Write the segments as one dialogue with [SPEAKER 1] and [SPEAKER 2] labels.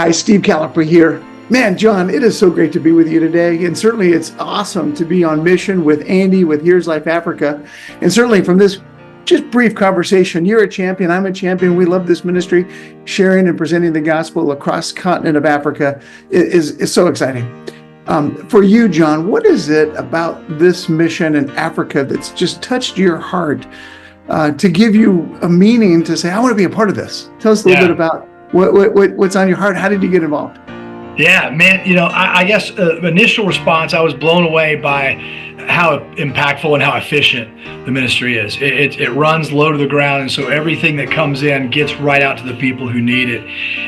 [SPEAKER 1] Hi, Steve Caliper here. Man, John, it is so great to be with you today. And certainly it's awesome to be on mission with Andy with Here's Life Africa. And certainly from this just brief conversation, you're a champion, I'm a champion. We love this ministry. Sharing and presenting the gospel across the continent of Africa is so exciting. For you, John, what is it about this mission in Africa that's just touched your heart to give you a meaning to say, I want to be a part of this? Tell us a little bit about what's on your heart. How did you get involved?
[SPEAKER 2] Yeah, man, I guess initial response, I was blown away by how impactful and how efficient the ministry is. It runs low to the ground, and so everything that comes in gets right out to the people who need it.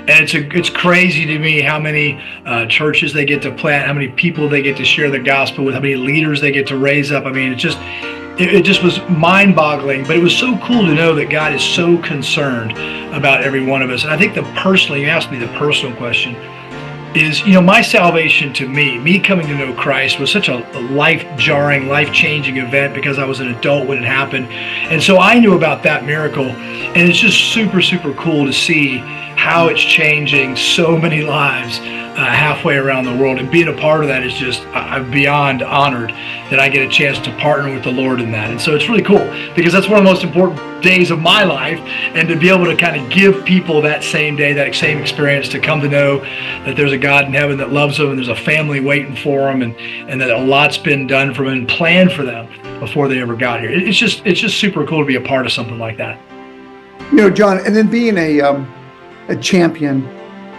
[SPEAKER 2] And it's crazy to me how many churches they get to plant, how many people they get to share the gospel with, how many leaders they get to raise up. I mean, it just was mind-boggling, but it was so cool to know that God is so concerned about every one of us. And I think you asked me the personal question, is, my salvation to me coming to know Christ was such a life-jarring, life-changing event because I was an adult when it happened. And so I knew about that miracle, and it's just super, super cool to see how it's changing so many lives halfway around the world. And being a part of that is just, I'm beyond honored that I get a chance to partner with the Lord in that. And so it's really cool because that's one of the most important days of my life, and to be able to kind of give people that same day, that same experience, to come to know that there's a God in heaven that loves them, and there's a family waiting for them, and that a lot's been done for them and planned for them before they ever got here. It's just super cool to be a part of something like that.
[SPEAKER 1] John, and then being a champion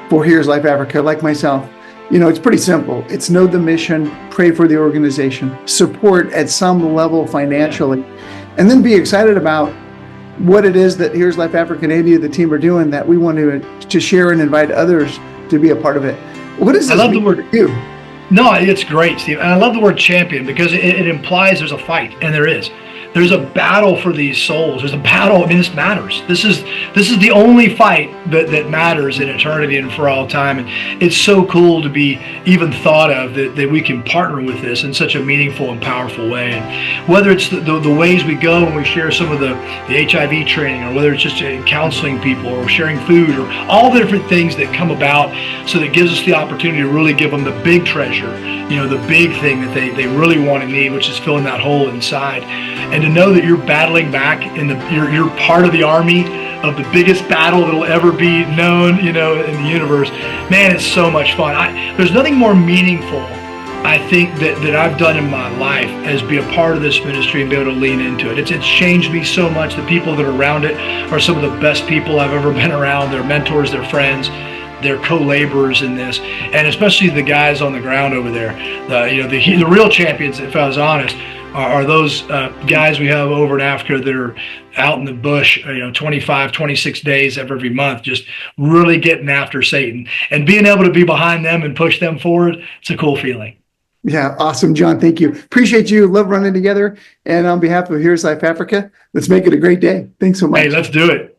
[SPEAKER 1] for Here's Life Africa, like myself, it's pretty simple. It's know the mission, pray for the organization, support at some level financially, and then be excited about what it is that Here's Life Africa and Andy and the team are doing that we want to share and invite others to be a part of it. What does this mean for you?
[SPEAKER 2] No, it's great, Steve. And I love the word champion because it implies there's a fight, and there is. There's a battle for these souls. There's a battle. I mean, this matters. This is the only fight that matters in eternity and for all time. And it's so cool to be even thought of that we can partner with this in such a meaningful and powerful way. And whether it's the ways we go and we share some of the HIV training, or whether it's just counseling people or sharing food, or all the different things that come about, so that gives us the opportunity to really give them the big treasure, the big thing that they really want and need, which is filling that hole inside. And to know that you're battling back you're part of the army of the biggest battle that'll ever be known, in the universe. Man, it's so much fun. There's nothing more meaningful, I think, that I've done in my life as be a part of this ministry and be able to lean into it. It's changed me so much. The people that are around it are some of the best people I've ever been around. They're mentors, they're friends, they're co-laborers in this, and especially the guys on the ground over there. The real champions, if I was honest, are those guys we have over in Africa that are out in the bush, 25, 26 days every month, just really getting after Satan, and being able to be behind them and push them forward. It's a cool feeling.
[SPEAKER 1] Yeah, awesome, John. Thank you. Appreciate you. Love running together. And on behalf of Here's Life Africa, let's make it a great day. Thanks so much.
[SPEAKER 2] Hey, let's do it.